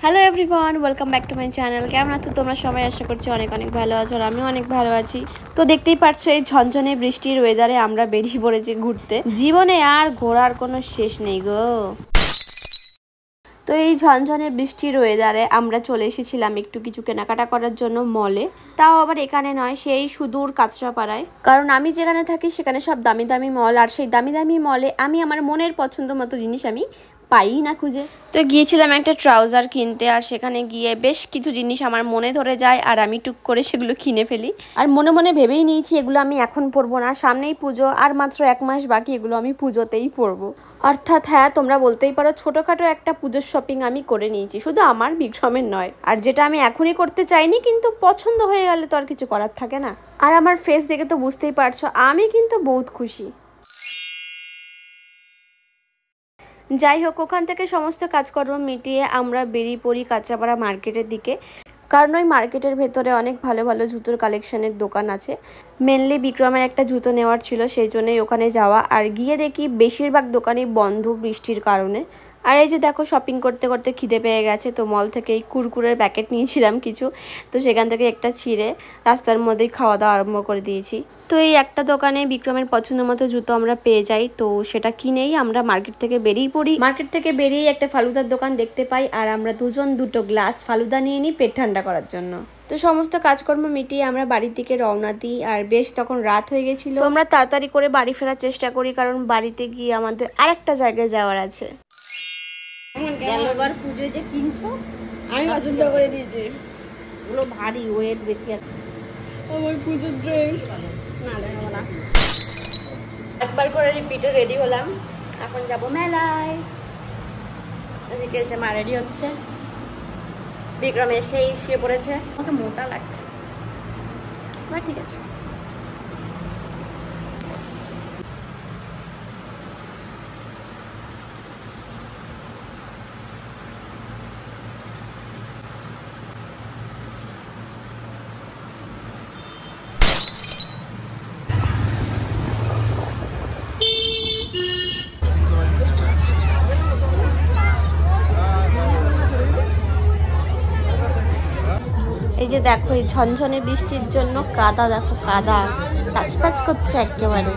Hello everyone, welcome back to my channel. কেমন আছো তোমরা সবাই? আশা করছি অনেক অনেক ভালো আছো, আর আমিও অনেক ভালো আছি। তো দেখতেই পাচ্ছ এই ঝনঝনে বৃষ্টির ওয়েদারে আমরা বেরিয়ে পড়েছি ঘুরতে। জীবনে আর ঘোরার কোনো শেষ নেই গো। তো এই ঝনঝনে বৃষ্টির ওয়েদারে আমরা চলে এসেছিলাম একটু কিছু কেনাকাটা করার জন্য মলে। তাও আবার এখানে নয়, সেই সুদূর কাঁচরাপাড়ায়। কারণ আমি যেখানে থাকি সেখানে সব দামি দামি মল, আর সেই দামি দামি মলে আমি আমার মনের পছন্দ মতো জিনিস আমি পাই না খুঁজে। তো গিয়েছিলাম একটা ট্রাউজার কিনতে, আর সেখানে গিয়ে বেশ কিছু জিনিস আমার মনে ধরে যায়, আর আমি টুক করে সেগুলো কিনে ফেলি। আর মনে মনে ভেবেই নিয়েছি এগুলো আমি এখন পরবো না, সামনেই পুজো, আর মাত্র 1 মাস বাকি, এগুলো আমি পুজোতেই পরবো। অর্থাৎ হ্যাঁ, তোমরা বলতেই পারো ছোটোখাটো একটা পুজোর শপিং আমি করে নিয়েছি, শুধু আমার বিক্রমের নয়। আর যেটা আমি এখনই করতে চাইনি, কিন্তু পছন্দ হয়ে গেলে তো আর কিছু করার থাকে না। আর আমার ফেস দেখে তো বুঝতেই পারছো আমি কিন্তু বহুত খুশি। যাই হোক, ওখান থেকে সমস্ত কাজকর্ম মিটিয়ে আমরা বেরিয়ে পড়ি কাঁচরাপাড়া মার্কেটের দিকে। কারণ ওই মার্কেটের ভেতরে অনেক ভালো ভালো জুতোর কালেকশনের দোকান আছে। মেনলি বিক্রমের একটা জুতো নেওয়ার ছিল, সেই জন্যই ওখানে যাওয়া। আর গিয়ে দেখি বেশিরভাগ দোকানই বন্ধ বৃষ্টির কারণে। আর এই যে দেখো, শপিং করতে করতে খিদে পেয়ে গেছে, তো মল থেকে এই কুরকুরের প্যাকেট নিয়েছিলাম কিছু, তো সেখান থেকে একটা ছিঁড়ে রাস্তার মধ্যেই খাওয়া দাওয়া আরম্ভ করে দিয়েছি। তো এই একটা দোকানে বিক্রমের পছন্দ মতো জুতো আমরা পেয়ে যাই, তো সেটা কিনেই আমরা মার্কেট থেকে বেরিয়ে পড়ি। মার্কেট থেকে বেরিয়ে একটা ফালুদার দোকান দেখতে পাই, আর আমরা দুজন দুটো গ্লাস ফালুদা নিয়ে নিই পেট ঠান্ডা করার জন্য। তো সমস্ত কাজকর্ম মিটিয়ে আমরা বাড়ির দিকে রওনা দিই, আর বেশ তখন রাত হয়ে গেছিল। তো আমরা তাড়াতাড়ি করে বাড়ি ফেরার চেষ্টা করি, কারণ বাড়িতে গিয়ে আমাদের আরেকটা জায়গায় যাওয়ার আছে। গেলবার পুজো যে কিনছো আমি পছন্দ করে দিয়েছি, ওগুলো ভারী, ওয়েট বেশি আছে। আমার পুজোর ড্রেস না দেবো না। একবার করে রিপিটে রেডি হলাম, এখন যাব মেলায়। এদিকে এসে মা রেডি হচ্ছে, বিক্রম এসেই শুয়ে পড়েছে। আমাকে মোটা লাগছে, ঠিক আছে। এই যে দেখো, এই ঝনঝনে বৃষ্টির জন্য কাদা, দেখো কাদা টাচপাচ করছে একেবারে।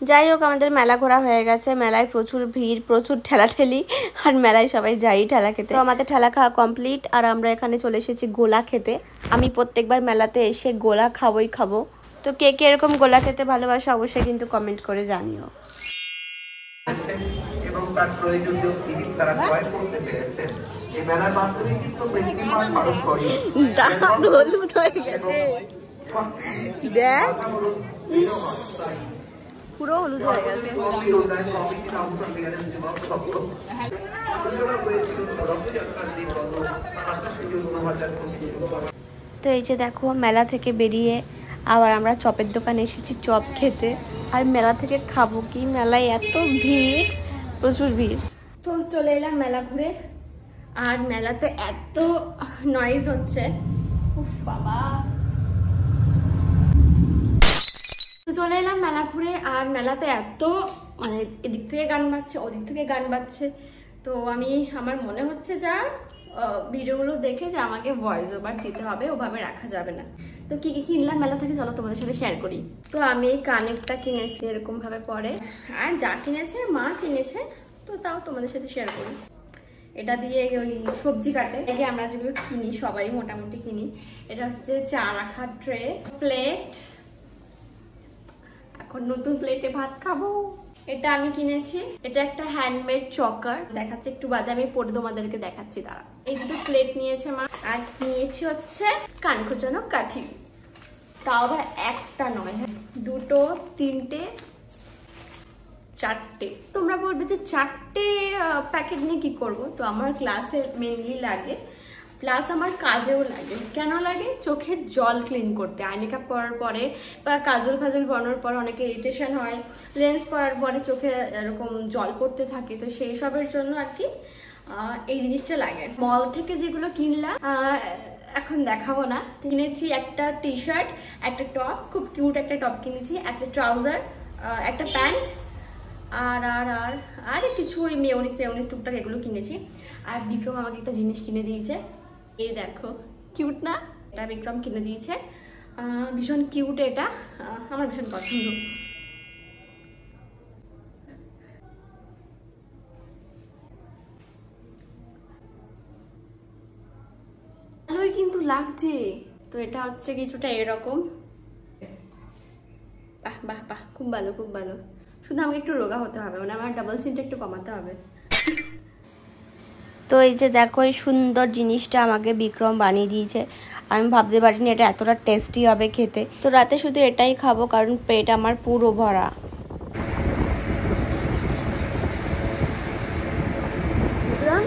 যাই হোক, আমাদের মেলা ঘোরা হয়ে গেছে। মেলায় প্রচুর ভিড়, প্রচুর ঠেলাঠেলি, আর মেলায় সবাই যাই ঠেলা খেতে। তো আমাদের ঠেলা খাওয়া কমপ্লিট, আর আমরা এখানে চলে এসেছি গোলা খেতে। আমি প্রত্যেকবার মেলাতে এসে গোলা খাবোই খাবো। তো কে কে এরকম গোলা খেতে ভালোবাসে অবশ্যই কিন্তু কমেন্ট করে জানিও। এবং তার প্রয়োজনীয় জিনিস তারা ক্রয় করতে পেরেছে। এই মেলার মাধ্যমে কিন্তু বেশিরভাগ মানুষ করে দাঁত হলুদ হয়ে গেছে, দেখ পুরো হলুদ হয়ে গেছে। তো এই যে দেখো, মেলা থেকে বেরিয়ে আবার আমরা চপের দোকানে এসেছি চপ খেতে। আর মেলা থেকে খাবো কি, মেলায় এত ভিড়, প্রচুর ভিড়। তো চলে এলাম মেলা ঘুরে, আর মেলাতে এত নয়েজ হচ্ছে, উফ বাবা। তো চলে এলাম মেলা ঘুরে, আর মেলাতে এত মানে এদিক থেকে গান বাজছে, ওদিক থেকে গান বাজছে। তো আমার মনে হচ্ছে যা ভিডিওগুলো দেখে যে আমাকে ভয়েস ওভার দিতে হবে, ওভাবে রাখা যাবে না। তো কি কি কিনলাম মেলা থেকে চলো তোমাদের সাথে শেয়ার করি। তো আমি এই কানেরটা কিনেছি, এরকম ভাবে পরে, আর যা কিনেছে মা কিনেছে, তো তাও তোমাদের সাথে শেয়ার করি। এটা দিয়ে ওই সবজি কাটে, আগে আমরা যেগুলো কিনি সবাই মোটামুটি কিনি। এটা হচ্ছে চা রাখার ট্রে, প্লেট, এখন নতুন প্লেটে ভাত খাবো। এটা আমি কিনেছি, এটা একটা হ্যান্ডমেড চকার, দেখাচ্ছে একটু বাদে, আমি পরে তোমাদেরকে দেখাচ্ছি দাঁড়া। এই দুটো প্লেট নিয়েছে মা, আর নিয়েছি হচ্ছে কান খোঁচানো কাঠি, তাও আবার একটা নয়, দুটো, তিনটে, 4টে। তোমরা বলবে যে 4টে প্যাকেট নিয়ে কি করব? তো আমার ক্লাসে মেনলি লাগে, প্লাস আমার কাজেও লাগে। কেন লাগে? চোখের জল ক্লিন করতে। আই মেকআপ করার পরে বা কাজল ফাজল বানানোর পর অনেকে ইরিটেশন হয়, লেন্স পরার পরে চোখে এরকম জল পড়তে থাকে, তো সেই সবের জন্য আর কি এই জিনিসটা লাগে। মল থেকে যেগুলো কিনলাম এখন দেখাবো না। কিনেছি একটা টি শার্ট, একটা টপ, খুব কিউট একটা টপ কিনেছি, একটা ট্রাউজার, একটা প্যান্ট, আর আর আর আর কিছু ওই মেয়োনিজ টুকটাক এগুলো কিনেছি। আর বিক্রম আমাকে একটা জিনিস কিনে দিয়েছে, এই দেখো, কিউট না? এটা বিক্রম কিনে দিয়েছে, ভীষণ কিউট, এটা আমার ভীষণ পছন্দ। ভালোই কিন্তু লাগছে। তো এটা হচ্ছে কিছুটা এরকম, বাহ বাহ বাহ, খুব ভালো খুব ভালো। শুধু আমাকে একটু রোগা হতে হবে, মানে আমার ডাবল চিনটা একটু কমাতে হবে। তো এই যে দেখো, এই সুন্দর জিনিসটা আমাকে বিক্রম বানিয়ে দিয়েছে। আমি ভাবতে পারিনি এটা এতটা টেস্টি হবে খেতে। তো রাতে শুধু এটাই খাবো, কারণ পেট আমার পুরো ভরা। বিক্রম